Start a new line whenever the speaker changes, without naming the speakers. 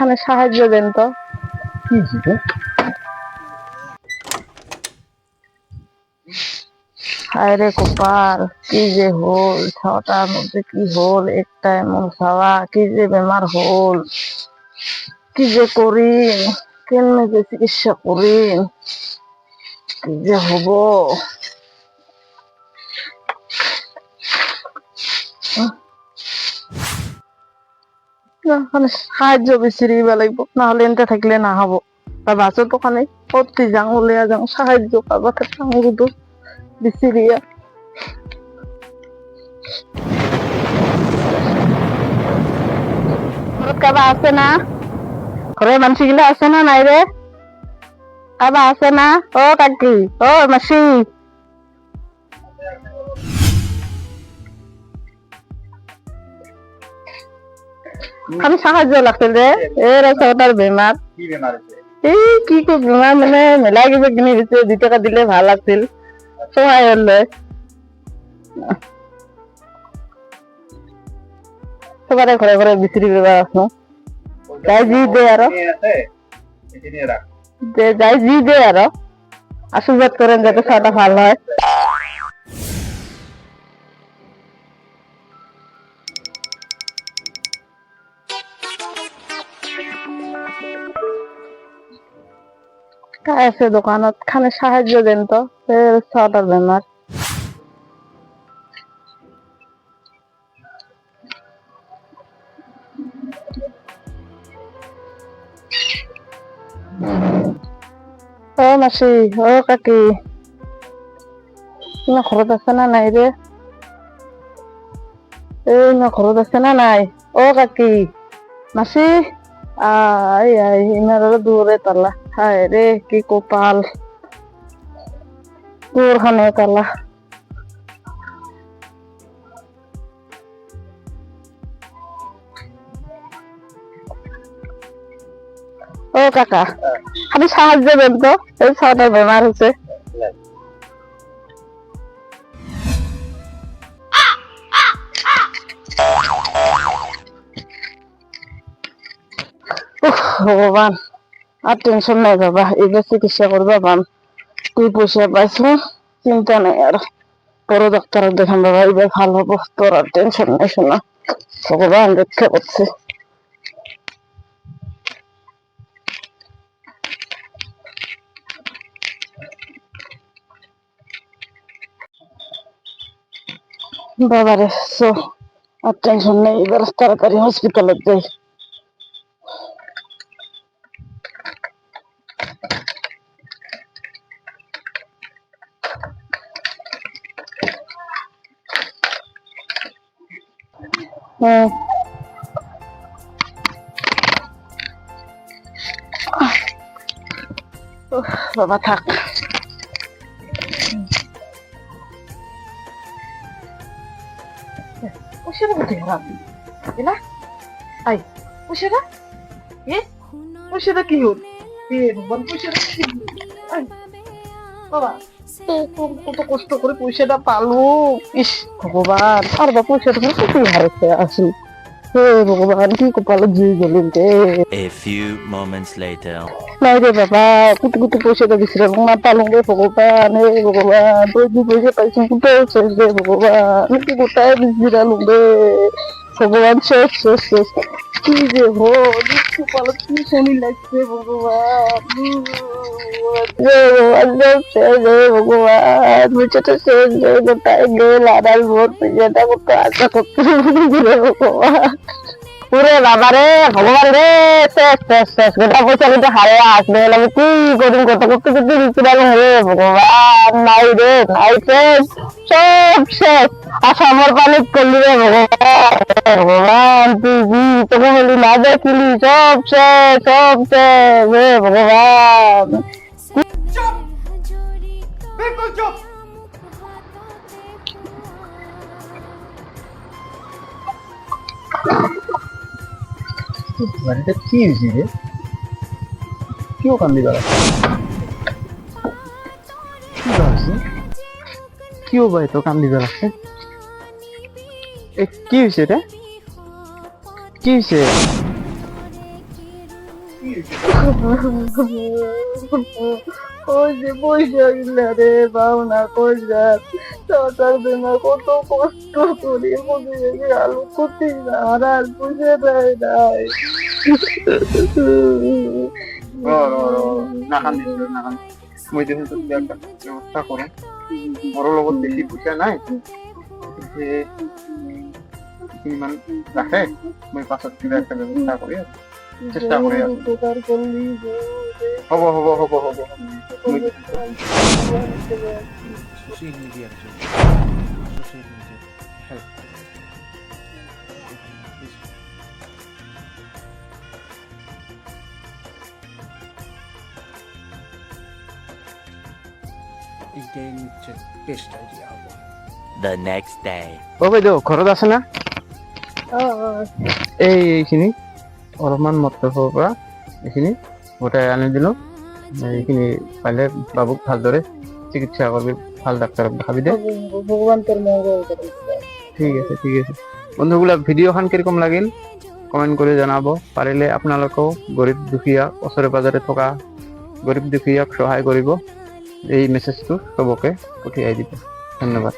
খানে সাহায্য দেন তো।
কি হয়েছে?
হায় রে কপাল, কি যে হল, ছাওয়াটার মধ্যে কি হল, একটা এমন ছাওয়া, কি যে বেমার হল, কি যে করি, কেমনে যে চিকিৎসা করি, কি যে হব। সাহায্য বেশি লাগব, নাহলে এনতে থাকলে না হবো। তা বাসও তো খানে সত্যি যাং উলিয়া যাং, সাহায্য পাবা থাকতো বিচিরিয়া। ঘৰত কাবা আছে না? ঘৰৰ মানুহগিলা আছে না নাই রে? কাবা আছে না? ও কাকি, ও মাসি, আমি সাহায্য লাগছিল রে। এরা সবার বেমার।
কি বেমার হয়েছে?
এই কি বেমার মানে মেলা কিবা কিনি দিছে, 2 টাকা দিলে ভাল আছিল, সহায় হলে। সবারে ঘরে ঘরে বিচরি বেমার আছো, যাই জি দে আরো, যাই জি দে আরো, আশীর্বাদ করেন যাতে খাওয়াটা ভাল হয়। কাই আছে দোকানত, খানে সাহায্য দেন তো, ছাওয়াটার বেমার। ও মাসি, ও কাকি, না ঘৰত আছে না নাই রে? এই না ঘৰত আছে না নাই? ও কাকি, মাসি, আই আই ইনার দূরে তালা, হায় রে কি কপাল, দূর খানে তালা। ও কাকা, আপনি সাহায্য দেন তো, এই ছাওয়াটার বেমার হয়েছে। ভগবান, আর টেনশন নাই বাবা, এবার চিকিৎসা করবা পাম, 2 পয়সা পাইছো, চিন্তা নাই আর। বড় ডাক্তার দেখান বাবা, এবার ভালো হবো, তোর আর টেনশন নাই শোনা, ভগবান রক্ষা করছে। বাবারে সো, আর টেনশন নেই, এবার তাড়াতাড়ি হসপিটালে যাই। হম, বাবা থাক। পয়সাটা কোথায় হারাবি? এলা আই, পয়সাটা এ, পয়সাটা কি হল? এ ভগবান, পয়সাটা কি হল? আই বাবা, কত কষ্ট করে পয়সাটা পালো। ইস ভগবান, আর বা পয়সাটা কোথায় হারাচ্ছে আসি। হে ভগবান, কি কপালে দিয়ে গেলেন রে।
A few moments later.
নাই রে বাবা, কুটি কুটি পয়সাটা দিছিলাম না, পালুম রে ভগবান, হে ভগবান, তুই পয়সা পাইছি কোথায় শেষ রে ভগবান, কি কোথায় দিছিলাম রে ভগবান, শেষ শেষ শেষ, কি যে হল, কপালে কি শনি লাগছে ভগবান, ভগবান শেষ রে ভগবান, পয়সাটা শেষ রে, কোথায় গেল আড়াল ভোর পয়সাটা, কোথায় আশা করতে রে ভগবান। ওরে বাবা রে, ভগবান রে, শেষ শেষ শেষ, গোটা পয়সা কিন্তু হারে আসবে, আমি কি করিম, কত করতে করতে দিচ্ছি রে ভগবান, নাই রে নাই, শেষ, সব শেষ, আসামর পানি করলি রে ভগবান, ভগবান তুই কি তোকে বলি না দেখলি, সব শেষ সব শেষ রে ভগবান।
চুপ, বিলকুল চুপ। বাড়িটা কি হয়েছে রে? কেউ কান্দি বেড়াচ্ছে, কি হয়েছে? কেউ ভাই তো কান্দি বেড়াচ্ছে, কি হয়েছে রে? কি হয়েছে?
ওই যে পয়সা গিলা রে পাওনা পয়সা সরকার জন্য কত কষ্ট করি বুঝে আলু করতে না আর বুঝে দেয় নাই
মই দেখুন তো একটা ব্যবস্থা করুন বড় লগত বেশি পয়সা নাই যে ইমান রাখে মই পাছত কিবা একটা ব্যবস্থা করি চেষ্টা করি
উপকার করলি
হব হব হব হব
সোশ্যাল মিডিয়ার জন্য সোশ্যাল মিডিয়ার হেল্প এইটাই হচ্ছে বেস্ট আইডিয়া হবে
The next day.
ও ভাই দো ঘৰত আছে না এইখিনি অলপমান মটৰ পৰা এইখিনি গোটাই আনি দিলোঁ এইখিনি পালে বাবুক ভালদৰে চিকিৎসা কৰিবি ভাল ডাক্তৰক দেখাবি দে
ভগবান তোর মঙ্গল করে
ঠিক আছে বন্ধুগুলা ভিডিঅ'খন কিরকম লাগিল কমেন্ট কৰি জনাব পাৰিলে আপোনালোকেও গৰীব দুখীয়া ওচৰে পাজৰে থকা গৰীব দুখীয়াক সহায় কৰিব এই মেছেজটো চবকে পঠিয়াই দিব ধন্যবাদ